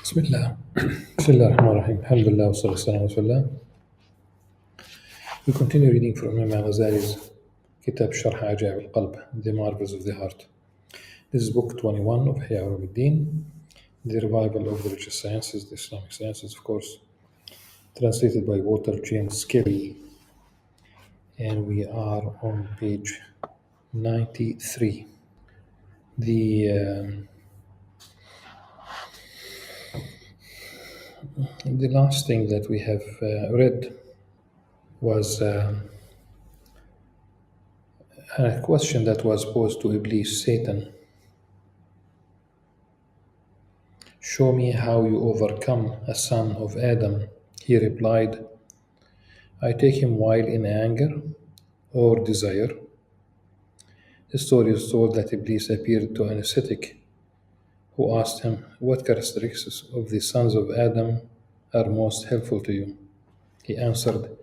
بسم الله بسم الله الرحمن الرحيم الحمد لله والصلاة والسلام على رسول الله. We continue reading from Imam Al-Ghazali's Kitab Sharh Ajaib al-Qalb, The Marvels of the Heart. This is book 21 of Ihya Ulumuddin, the revival of the religious sciences, the Islamic sciences, of course, translated by Walter James Kelly. And we are on page 93. The last thing that we have read was a question that was posed to Iblis, Satan. Show me how you overcome a son of Adam. He replied, I take him while in anger or desire. The story is told that Iblis appeared to an ascetic who asked him, what characteristics of the sons of Adam are most helpful to you? He answered,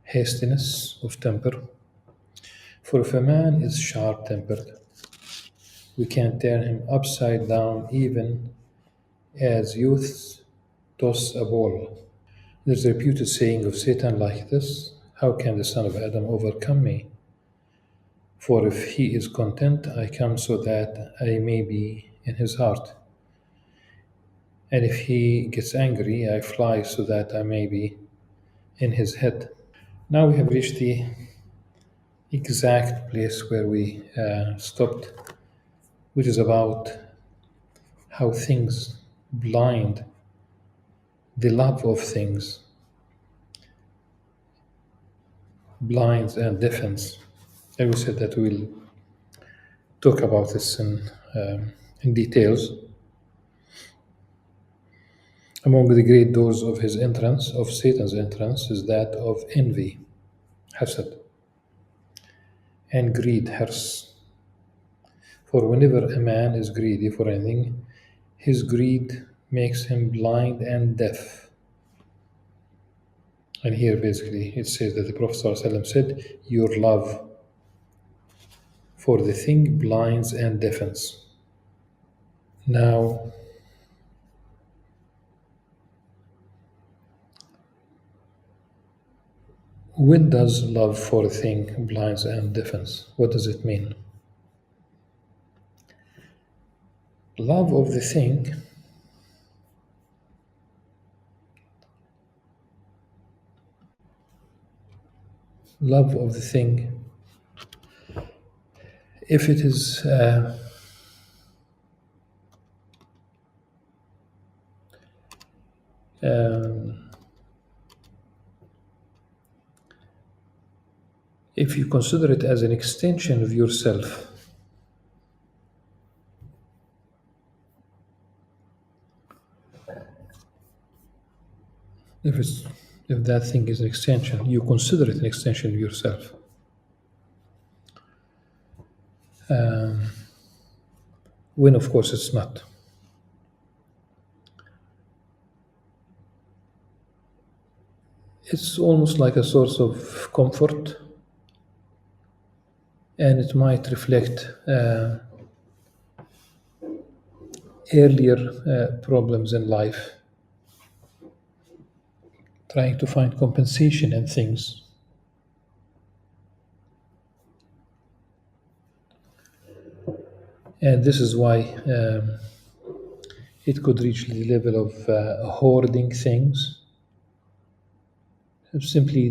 hastiness of temper. For if a man is sharp-tempered, we can turn him upside down even as youths toss a ball. There's a reputed saying of Satan like this, how can the son of Adam overcome me? For if he is content, I come so that I may be in his heart. And if he gets angry, I fly so that I may be in his head. Now we have reached the exact place where we stopped, which is about how things blind the love of things, blinds and deafens. And we said that we'll talk about this in details. Among the great doors of his entrance, of Satan's entrance, is that of envy, hasad, and greed, hirs. For whenever a man is greedy for anything, his greed makes him blind and deaf. And here basically it says that the Prophet ﷺ said, your love for the thing blinds and deafens. Now, when does love for a thing blinds and deafens? What does it mean? Love of the thing if it is if you consider it as an extension of yourself, if that thing is an extension, you consider it an extension of yourself. When of course it's not. It's almost like a source of comfort, and it might reflect earlier problems in life, trying to find compensation in things. And this is why it could reach the level of hoarding things. Simply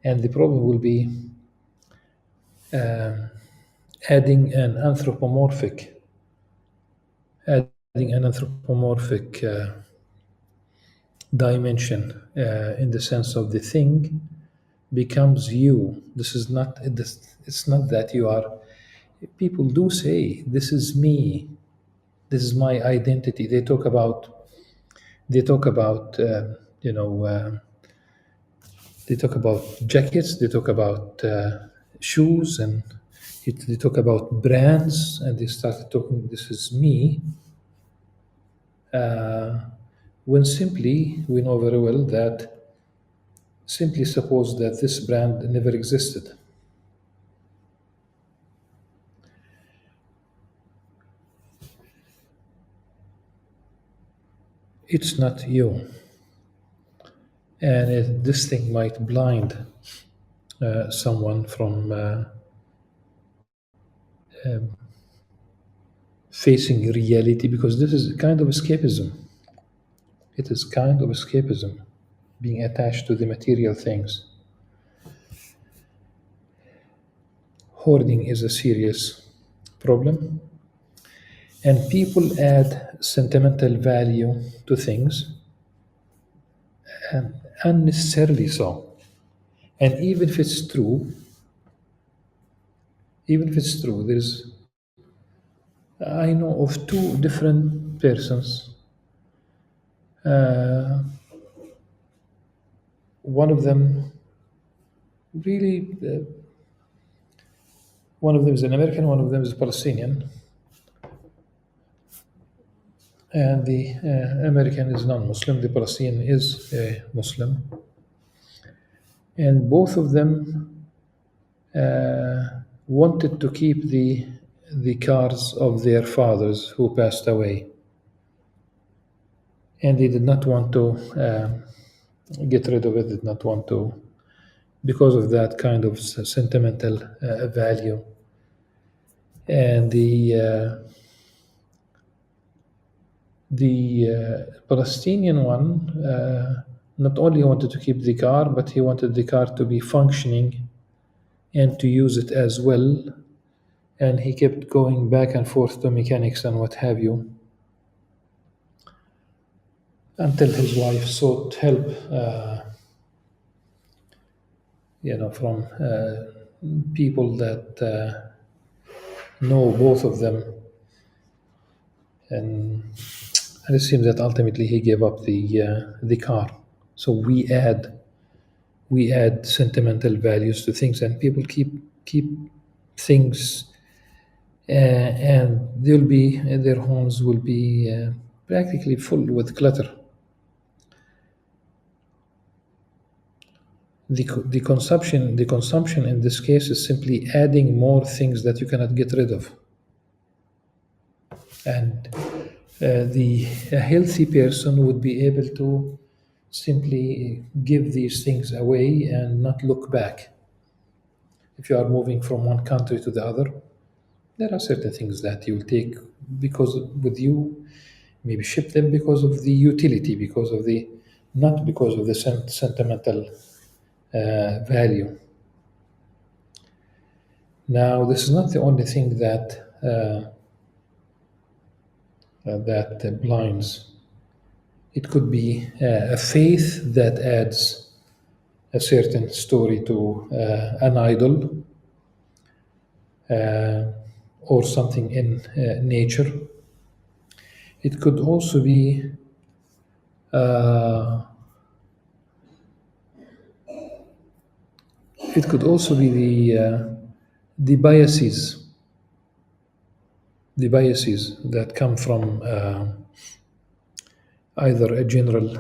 and the problem will be adding an anthropomorphic dimension in the sense of the thing becomes you. It's not that you are. People do say, this is me, this is my identity. They talk about they talk about jackets, they talk about shoes, and they talk about brands, and they start talking, this is me, when simply we know very well that simply suppose that this brand never existed. It's not you. And this thing might blind someone from facing reality, because this is kind of escapism. It is kind of escapism, being attached to the material things. Hoarding is a serious problem, and people add sentimental value to things, and unnecessarily so. And even if it's true, there's I know of two different persons. Uh, one of them really, one of them is an American, one of them is a Palestinian, and the American is non-Muslim, the Palestinian is a Muslim, and both of them wanted to keep the cars of their fathers who passed away, and they did not want to get rid of it, did not want to, because of that kind of sentimental value. And the Palestinian one not only wanted to keep the car, but he wanted the car to be functioning and to use it as well. And he kept going back and forth to mechanics and what have you, until his wife sought help, from people that know both of them, and it seems that ultimately he gave up the car. So we add sentimental values to things, and people keep things, and their homes will be practically full with clutter. The consumption in this case is simply adding more things that you cannot get rid of. And a healthy person would be able to simply give these things away and not look back. If you are moving from one country to the other, there are certain things that you will take because with you, maybe ship them because of the utility, because of the not because of the sentimental value. Now, this is not the only thing that blinds. It could be a faith that adds a certain story to an idol, or something in nature. It could also be uh, the biases that come from either a general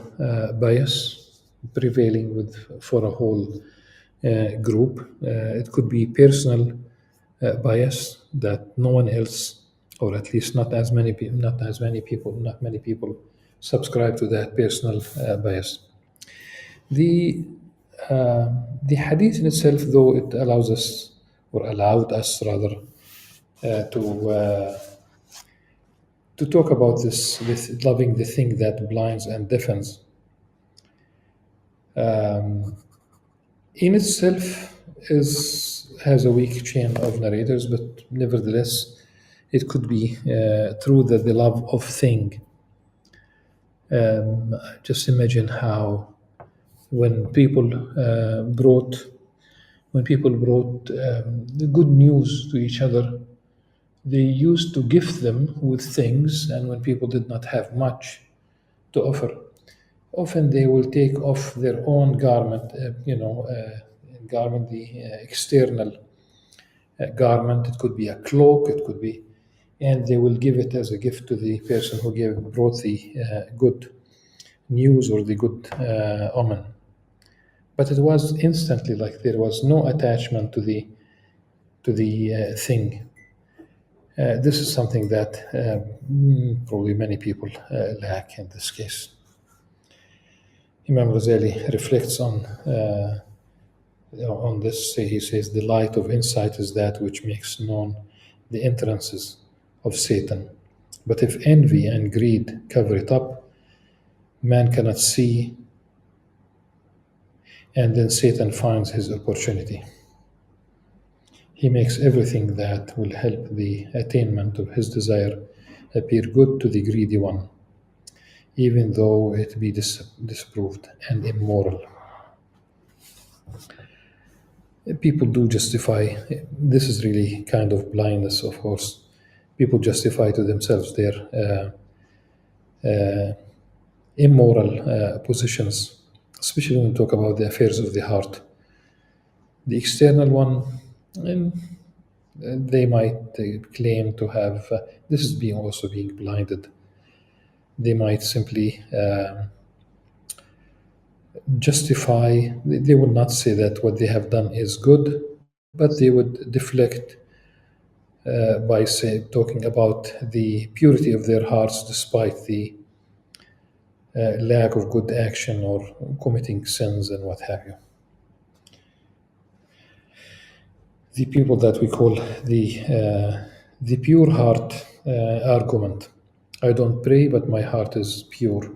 bias prevailing for a whole group. It could be personal bias that no one else, or at least not many people subscribe to that personal bias. The the hadith in itself, though it allows us, or allowed us rather, to talk about this loving the thing that blinds and deafens, in itself has a weak chain of narrators, but nevertheless, it could be through the love of thing. Just imagine how when people brought the good news to each other, they used to gift them with things, and when people did not have much to offer, often they will take off their own garment, the external garment. It could be a cloak, it could be, and they will give it as a gift to the person who brought the good news or the good omen. But it was instantly, like there was no attachment to the thing. This is something that probably many people lack in this case. Imam Ghazali reflects on this. He says, the light of insight is that which makes known the entrances of Satan. But if envy and greed cover it up, man cannot see, and then Satan finds his opportunity. He makes everything that will help the attainment of his desire appear good to the greedy one, even though it be disproved and immoral. People do justify, this is really kind of blindness, of course. People justify to themselves their immoral positions, especially when we talk about the affairs of the heart. The external one, and they might claim to have, this is being also being blinded. They might simply justify, they would not say that what they have done is good, but they would deflect by talking about the purity of their hearts despite the lack of good action or committing sins and what have you. The people that we call the pure heart argument. I don't pray, but my heart is pure.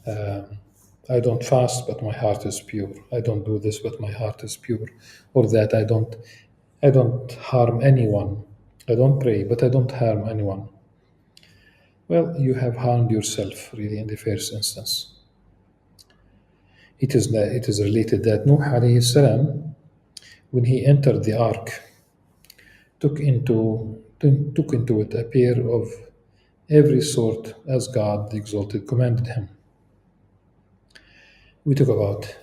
I don't fast, but my heart is pure. I don't do this, but my heart is pure. Or that I don't harm anyone. I don't pray, but I don't harm anyone. Well, you have harmed yourself, really, in the first instance. It is related that Nuh alayhi salam, when he entered the ark, took into it a pair of every sort as God the Exalted commanded him. We talk about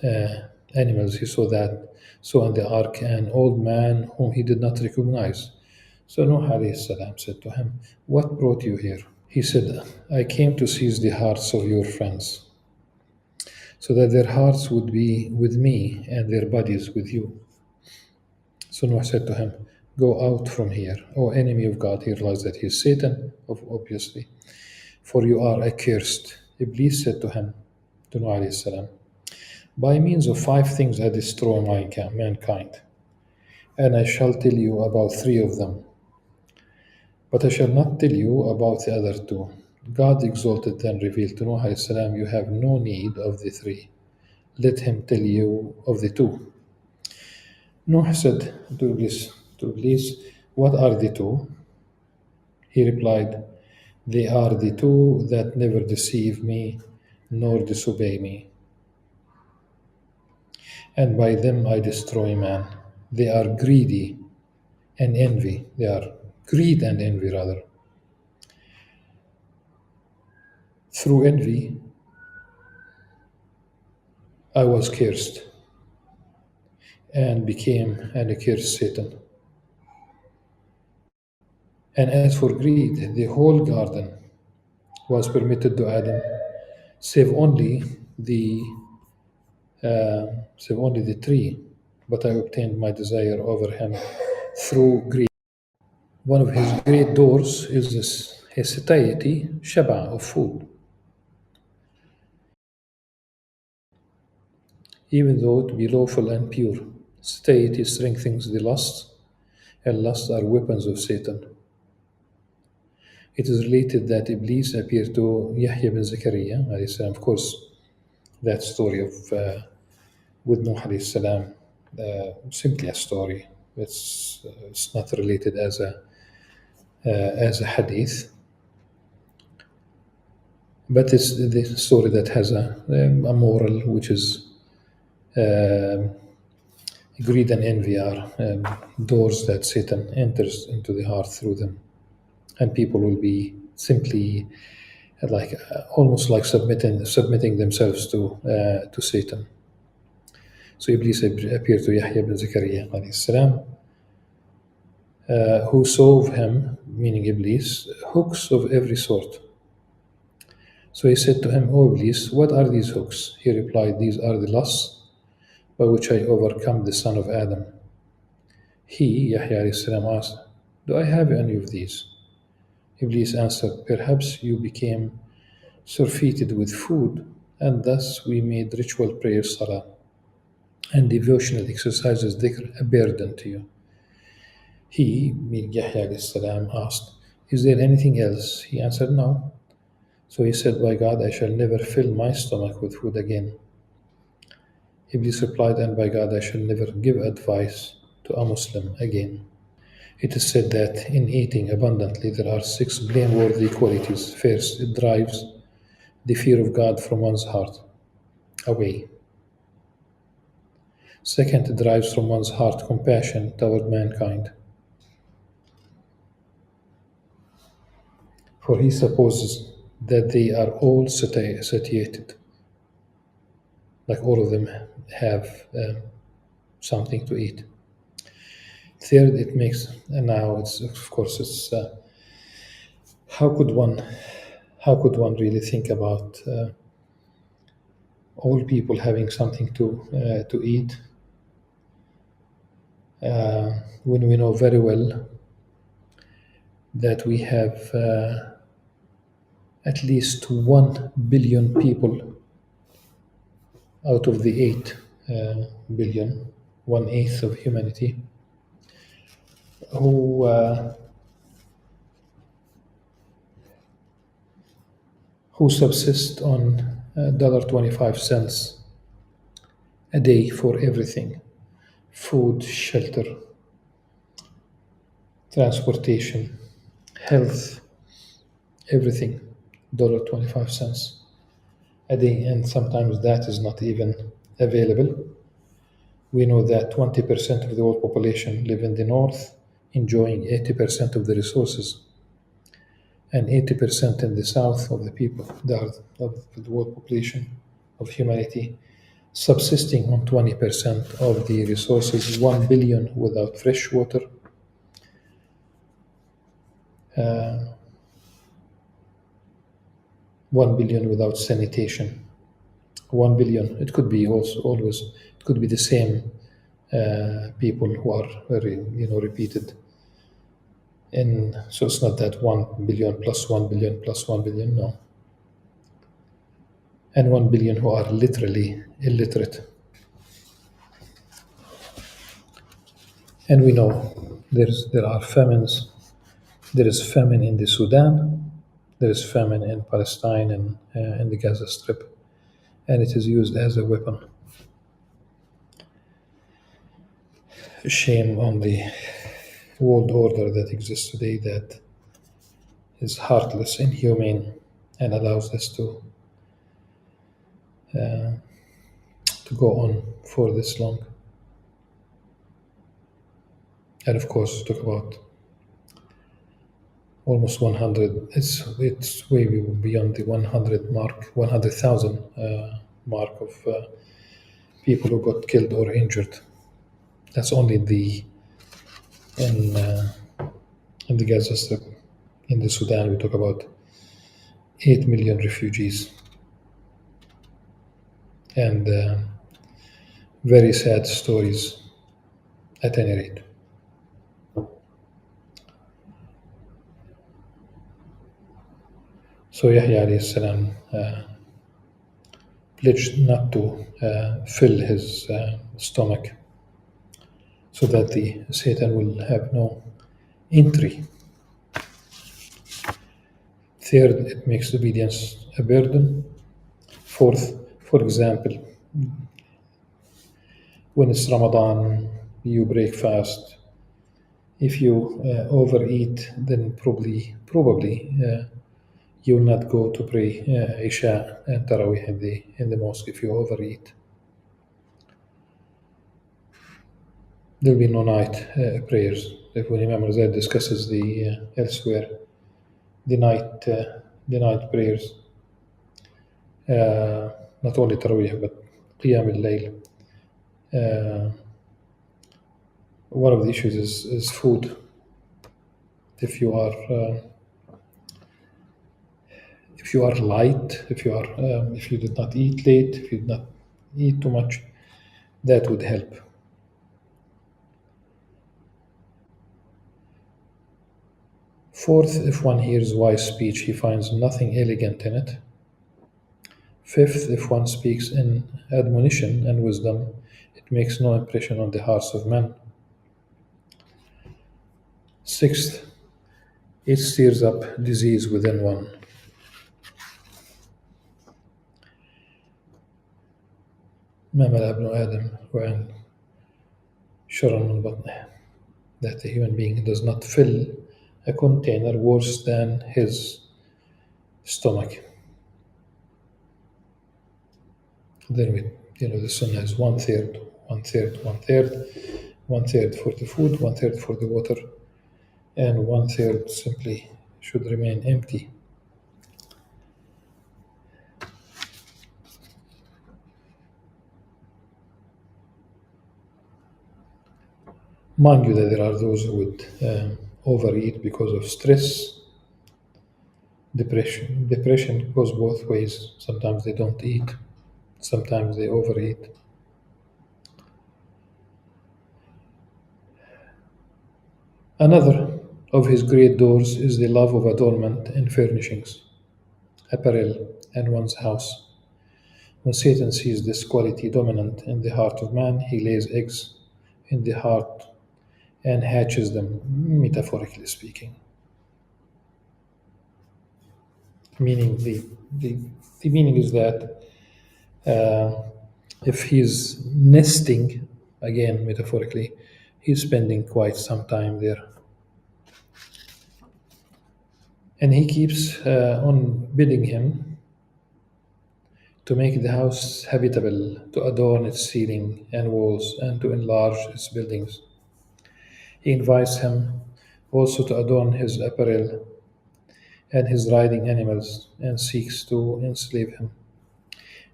animals. He saw in the ark an old man whom he did not recognize. So Nuh alayhi salam said to him, "What brought you here?" He said, "I came to seize the hearts of your friends, so that their hearts would be with me and their bodies with you." So Noah said to him, "Go out from here, O enemy of God." He realized that he is Satan, obviously, "for you are accursed." Iblis said to him, to Noah alayhi salam, "By means of 5 things I destroy mankind, and I shall tell you about 3 of them, but I shall not tell you about the other 2. God exalted then revealed to Noah alayhi salam, "You have no need of the 3. Let him tell you of the 2. Noah said to Iblis, "What are the 2?" He replied, "They are the 2 that never deceive me nor disobey me, and by them I destroy man. They are greedy and envy." They are greed and envy, rather. Through envy, I was cursed and became an accursed Satan. And as for greed, the whole garden was permitted to Adam, save only the tree. But I obtained my desire over him through greed. One of his great doors is his satiety, shaba, of food. Even though it be lawful and pure, satiety strengthens the lust, and lust are weapons of Satan. It is related that Iblis appeared to Yahya bin Zakaria, alayhi salam. Of course, that story of with Nuh alayhi salam, simply a story. It's not related as a hadith, but it's the story that has a moral, which is greed and envy are doors that Satan enters into the heart through them, and people will be simply like almost like submitting themselves to Satan. So Iblis appeared to Yahya bin Zakaria alayhi salam, who saw him, meaning Iblis, hooks of every sort. So he said to him, "O Iblis, what are these hooks?" He replied, "These are the lusts by which I overcome the son of Adam." He, Yahya alayhi salam, asked, "Do I have any of these?" Iblis answered, "Perhaps you became surfeited with food and thus we made ritual prayers, salah, and devotional exercises, dhikr, a burden to you. He, meaning Yahya alayhi salam, asked, "Is there anything else?" He answered, "No." So he said, "By God, I shall never fill my stomach with food again." Iblis replied, "And by God, I shall never give advice to a Muslim again." It is said that in eating abundantly, there are 6 blameworthy qualities. First, it drives the fear of God from one's heart away. Second, it drives from one's heart compassion toward mankind, for he supposes that they are all satiated, like all of them have something to eat. Third, it makes, and now it's of course it's how could one really think about all people having something to eat when we know very well that we have at least 1 billion people out of the 8 billion, 1/8 of humanity, who subsist on $1.25 a day for everything: food, shelter, transportation, health, everything. $1.25 a day, and sometimes that is not even available. We know that 20% of the world population live in the north, enjoying 80% of the resources, and 80% in the south of the people, of the world population of humanity, subsisting on 20% of the resources, 1 billion without fresh water, 1 billion without sanitation, 1 billion. It could be also always, it could be the same people who are very, repeated. And so it's not that 1 billion plus 1 billion plus 1 billion, no. And 1 billion who are literally illiterate. And we know there are famines. There is famine in the Sudan. There is famine in Palestine and in the Gaza Strip, and it is used as a weapon. Shame on the world order that exists today, that is heartless, inhumane, and allows us to go on for this long. And of course, talk about almost 100. It's way beyond the 100 mark, 100,000 mark of people who got killed or injured. That's only in the Gaza Strip. In the Sudan, we talk about 8 million refugees, and very sad stories at any rate. So Yahya alayhi salam pledged not to fill his stomach, so that the Satan will have no entry. Third, it makes obedience a burden. Fourth, for example, when it's Ramadan, you break fast. If you overeat, then probably you will not go to pray Isha and Tarawih in the mosque if you overeat. There will be no night prayers. Like when Imam Al-Ghazali discusses the elsewhere, the night prayers, not only Tarawih but Qiyam al-Layl. One of the issues is food. If you are light, if you did not eat late, if you did not eat too much, that would help. Fourth, if one hears wise speech, he finds nothing elegant in it. Fifth, if one speaks in admonition and wisdom, it makes no impression on the hearts of men. Sixth, it stirs up disease within one. ما ملأ ابن آدم وعن شر من بطنه. That the human being does not fill a container worse than his stomach. Then the sunnah is one third, one third, one third, one third for the food, one third for the water, and one third simply should remain empty. Mind you that there are those who would overeat because of stress, depression. Depression goes both ways. Sometimes they don't eat, sometimes they overeat. Another of his great doors is the love of adornment and furnishings, apparel, and one's house. When Satan sees this quality dominant in the heart of man, he lays eggs in the heart and hatches them, metaphorically speaking. Meaning the meaning is that if he's nesting, again metaphorically, he's spending quite some time there. And he keeps on bidding him to make the house habitable, to adorn its ceiling and walls, and to enlarge its buildings. He invites him also to adorn his apparel and his riding animals, and seeks to enslave him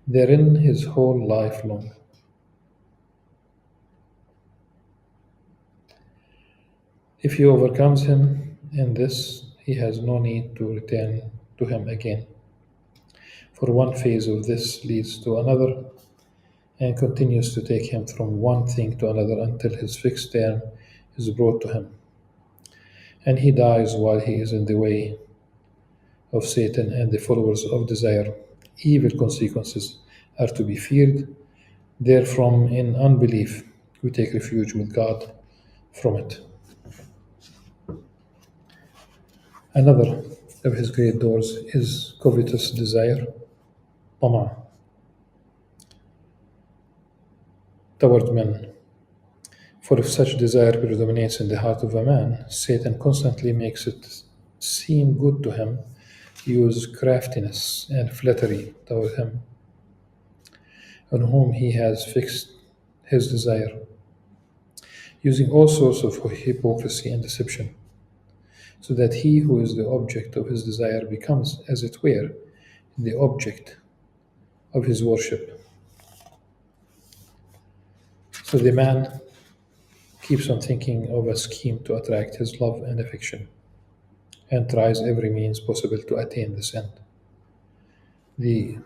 therein his whole life long. If he overcomes him in this, he has no need to return to him again. For one phase of this leads to another and continues to take him from one thing to another until his fixed term is brought to him. And he dies while he is in the way of Satan and the followers of desire. Evil consequences are to be feared. Therefrom, in unbelief, we take refuge with God from it. Another of his great doors is covetous desire, طمع, toward men. For if such desire predominates in the heart of a man, Satan constantly makes it seem good to him, use craftiness and flattery toward him, on whom he has fixed his desire, using all sorts of hypocrisy and deception, so that he who is the object of his desire becomes, as it were, the object of his worship. So the man keeps on thinking of a scheme to attract his love and affection, and tries every means possible to attain this end. The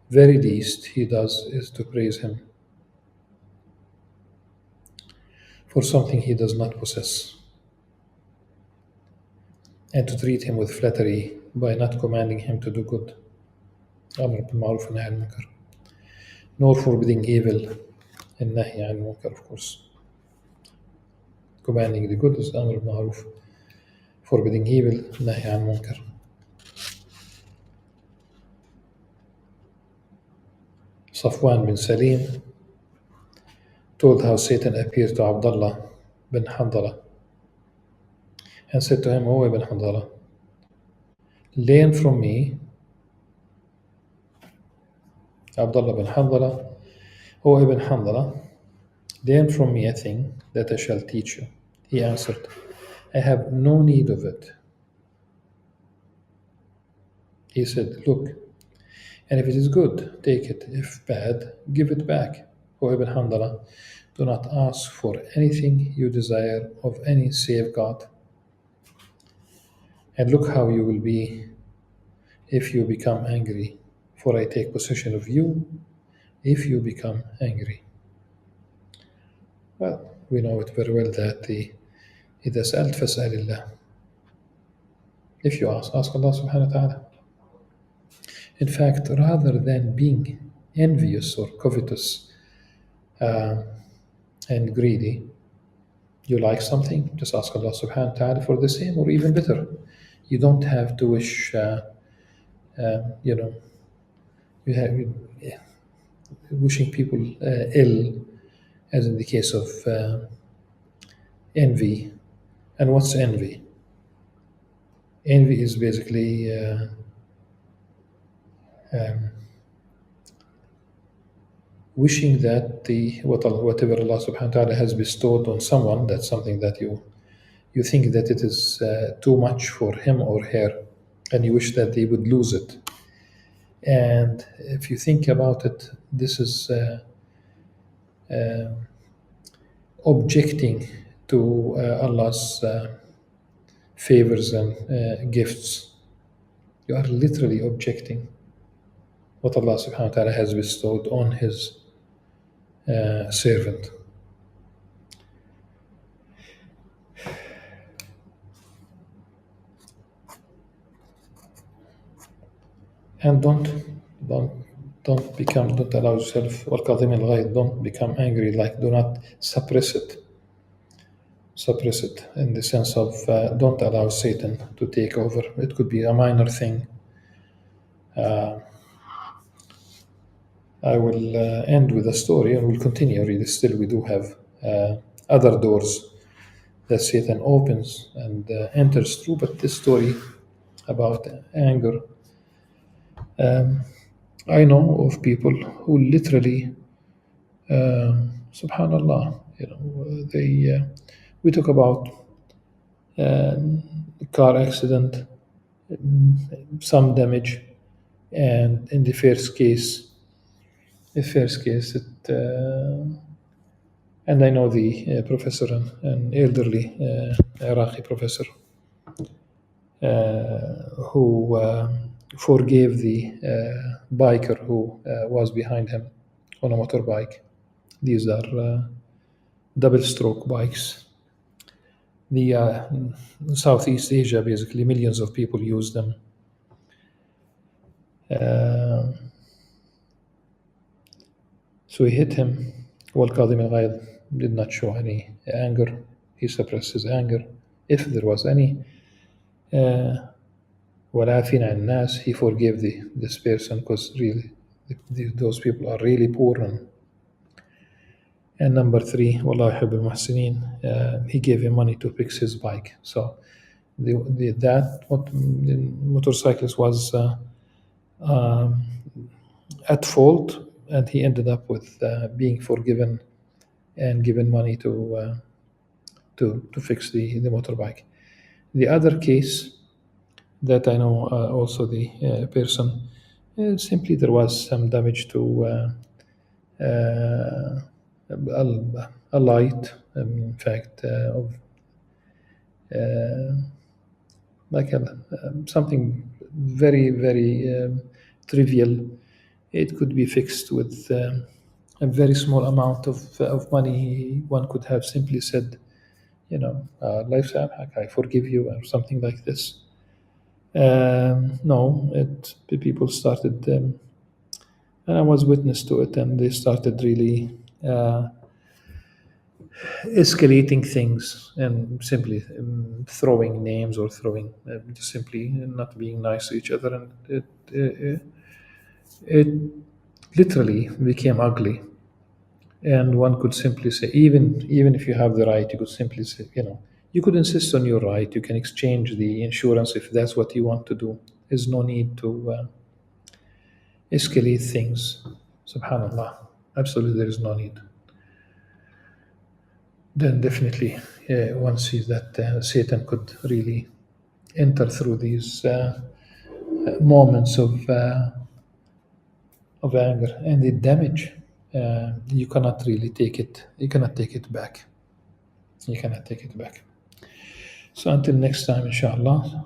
very least he does is to praise him for something he does not possess, and to treat him with flattery by not commanding him to do good, أمر بالمعروف والنهي عن المنكر, nor forbidding evil, النهي عن المنكر, of course. Commanding the good is أمر بالمعروف, forbidding evil, النهي عن المنكر. Safwan bin Salim told how Satan appeared to Abdullah bin Handala and said to him, O Ibn Handala, learn from me. Abdullah bin Handala, O Ibn Handala, learn from me a thing that I shall teach you. He answered, I have no need of it. He said, look, and if it is good, take it. If bad, give it back. O Ibn Handala, do not ask for anything you desire of any save God. And look how you will be if you become angry, for I take possession of you if you become angry. Well, we know it very well that إذا سألت فاسأل الله. If you ask Allah subhanahu wa ta'ala. In fact, rather than being envious or covetous uh, and greedy, you like something, just ask Allah subhanahu wa ta'ala for the same or even better. You don't have to wish, you know, you have wishing people ill, as in the case of envy. And what's envy? Envy is basically wishing that whatever Allah subhanahu wa ta'ala has bestowed on someone, that's something that you think that it is too much for him or her, and you wish that they would lose it. And if you think about it, this is objecting to Allah's favors and gifts. You are literally objecting what Allah subhanahu wa ta'ala has bestowed on His servant. And don't allow yourself, وَالْكَاظِمِينَ الْغَيْظَ, don't become angry, like do not suppress it. Suppress it in the sense of don't allow Satan to take over. It could be a minor thing. I will end with a story and we'll continue. Really, still, we do have other doors that Satan opens and enters through, but this story about anger, I know of people who literally, subhanallah, we talk about car accident, some damage, and in the first case, and I know the professor, an elderly Iraqi professor, who forgave the biker who was behind him on a motorbike. These are double-stroke bikes. The Southeast Asia, basically, millions of people use them. So he hit him. وَالْكَاظِمِ الْغَيْظَ, did not show any anger. He suppressed his anger, if there was any. وَالْعَافِينَ عَنِ النَّاسِ, he forgave this person because really those people are really poor. And number 3, وَاللَّهُ يُحِبُّ الْمُحْسِنِينَ, he gave him money to fix his bike. So the motorcyclist was at fault, and he ended up with being forgiven and given money to fix the motorbike. The other case that I know, also the person, simply there was some damage to a light, in fact, of like something very, very trivial. It could be fixed with a very small amount of money. One could have simply said, life I forgive you, or something like this. No, people started, and I was witness to it, and they started really escalating things and simply throwing names or throwing, just simply not being nice to each other, and it literally became ugly. And one could simply say, even if you have the right, you could simply say, you could insist on your right. You can exchange the insurance if that's what you want to do. There's no need to escalate things. Subhanallah. Absolutely, there is no need. Then definitely one sees that Satan could really enter through these moments of anger and the damage. You cannot really take it. You cannot take it back. You cannot take it back. So until next time, inshallah.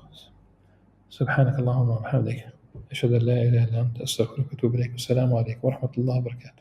سبحانك اللهم وبحمدك أشهد أن لا إله إلا أنت أستغفرك وأتوب إليك. والسلام عليكم ورحمة الله وبركاته.